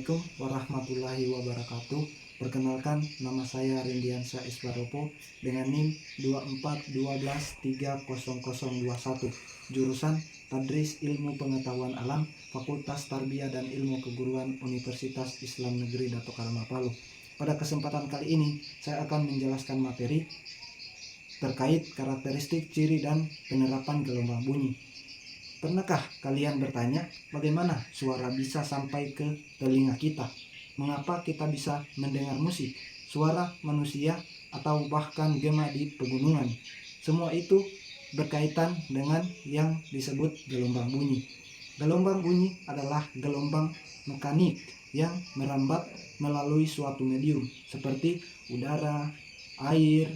Assalamualaikum warahmatullahi wabarakatuh. Perkenalkan, nama saya Rendiansyah Isbaropo dengan NIM 2412130021, jurusan Tadris Ilmu Pengetahuan Alam, Fakultas Tarbiyah dan Ilmu Keguruan Universitas Islam Negeri Dato Karama Palu. Pada kesempatan kali ini, saya akan menjelaskan materi terkait karakteristik, ciri, dan penerapan gelombang bunyi. Pernahkah kalian bertanya bagaimana suara bisa sampai ke telinga kita? Mengapa kita bisa mendengar musik, suara manusia, atau bahkan gema di pegunungan? Semua itu berkaitan dengan yang disebut gelombang bunyi. Gelombang bunyi adalah gelombang mekanik yang merambat melalui suatu medium seperti udara, air,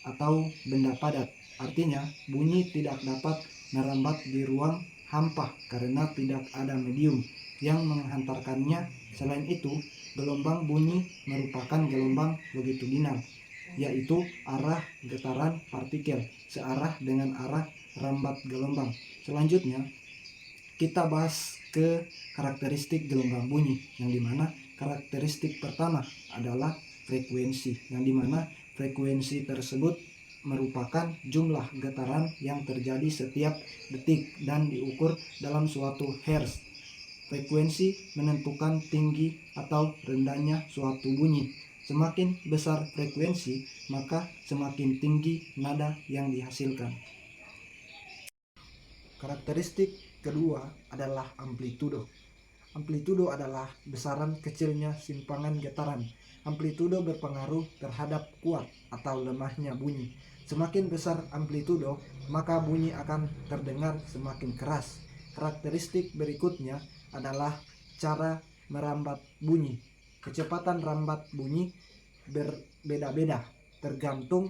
atau benda padat. Artinya, bunyi tidak dapat merambat di ruang hampa karena tidak ada medium yang menghantarkannya. Selain itu, gelombang bunyi merupakan gelombang longitudinal, yaitu arah getaran partikel searah dengan arah rambat gelombang. Selanjutnya, kita bahas ke karakteristik gelombang bunyi, yang dimana karakteristik pertama adalah frekuensi, yang dimana frekuensi tersebut merupakan jumlah getaran yang terjadi setiap detik dan diukur dalam suatu hertz. Frekuensi menentukan tinggi atau rendahnya suatu bunyi. Semakin besar frekuensi, maka semakin tinggi nada yang dihasilkan. Karakteristik kedua adalah amplitudo. Amplitudo adalah besaran kecilnya simpangan getaran. Amplitudo berpengaruh terhadap kuat atau lemahnya bunyi. Semakin besar amplitudo, maka bunyi akan terdengar semakin keras. Karakteristik berikutnya adalah cara merambat bunyi. Kecepatan rambat bunyi berbeda-beda tergantung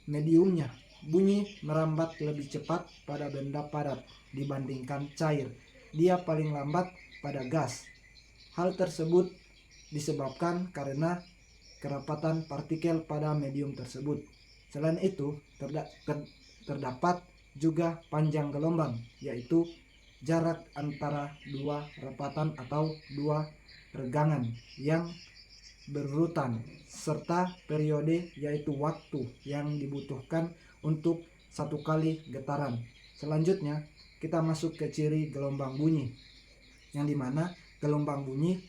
mediumnya. Bunyi merambat lebih cepat pada benda padat dibandingkan cair. Dia paling lambat pada gas. Hal tersebut disebabkan karena kerapatan partikel pada medium tersebut. Selain itu, terdapat juga panjang gelombang, yaitu jarak antara dua rapatan atau dua regangan yang berurutan, serta periode, yaitu waktu yang dibutuhkan untuk satu kali getaran. Selanjutnya, kita masuk ke ciri gelombang bunyi, yang dimana gelombang bunyi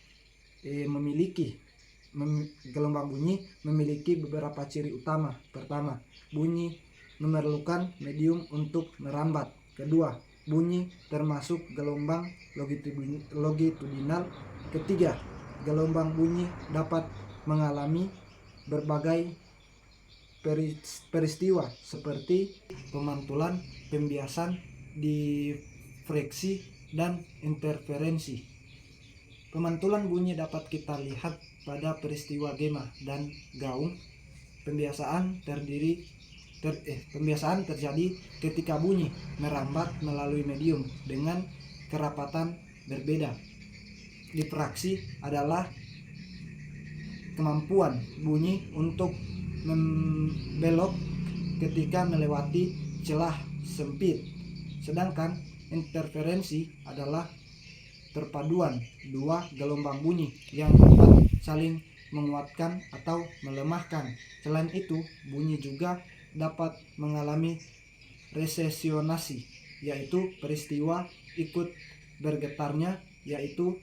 memiliki beberapa ciri utama. Pertama, bunyi memerlukan medium untuk merambat. Kedua, bunyi termasuk gelombang longitudinal. Ketiga, gelombang bunyi dapat mengalami berbagai peristiwa seperti pemantulan, pembiasan, difraksi, dan interferensi. Pemantulan bunyi dapat kita lihat pada peristiwa gema dan gaung. Pembiasaan terjadi ketika bunyi merambat melalui medium dengan kerapatan berbeda. Difraksi adalah kemampuan bunyi untuk membelok ketika melewati celah sempit. Sedangkan interferensi adalah perpaduan dua gelombang bunyi yang dapat saling menguatkan atau melemahkan. Selain itu, bunyi juga dapat mengalami resonansi, yaitu peristiwa ikut bergetarnya, yaitu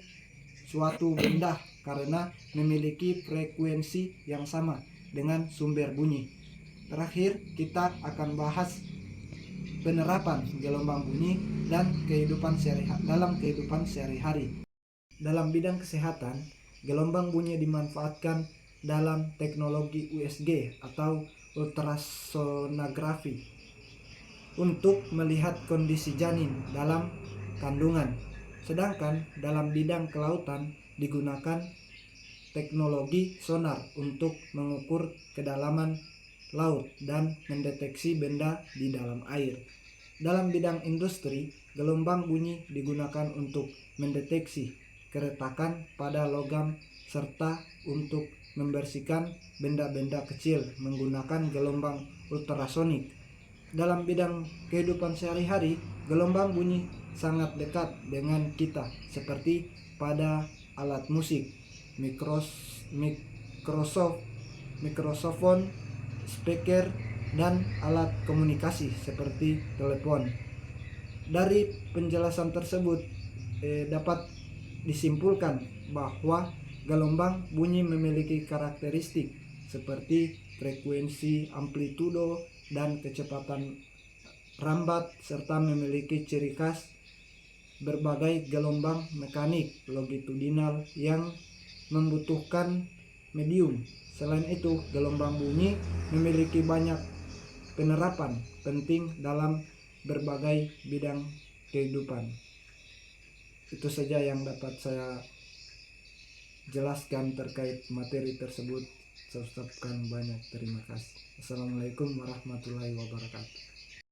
suatu benda karena memiliki frekuensi yang sama dengan sumber bunyi. Terakhir, kita akan bahas penerapan gelombang bunyi dan dalam kehidupan sehari-hari. Dalam bidang kesehatan, gelombang bunyi dimanfaatkan dalam teknologi USG atau ultrasonografi untuk melihat kondisi janin dalam kandungan. Sedangkan dalam bidang kelautan digunakan teknologi sonar untuk mengukur kedalaman laut dan mendeteksi benda di dalam air. Dalam bidang industri, gelombang bunyi digunakan untuk mendeteksi keretakan pada logam serta untuk membersihkan benda-benda kecil menggunakan gelombang ultrasonik. Dalam bidang kehidupan sehari-hari, gelombang bunyi sangat dekat dengan kita, seperti pada alat musik, mikrofon, speaker, dan alat komunikasi seperti telepon. Dari penjelasan tersebut dapat disimpulkan bahwa gelombang bunyi memiliki karakteristik seperti frekuensi, amplitudo, dan kecepatan rambat, serta memiliki ciri khas berbagai gelombang mekanik longitudinal yang membutuhkan medium. Selain itu, gelombang bunyi memiliki banyak penerapan penting dalam berbagai bidang kehidupan. Itu saja yang dapat saya jelaskan terkait materi tersebut. Saya ucapkan banyak terima kasih. Assalamualaikum warahmatullahi wabarakatuh.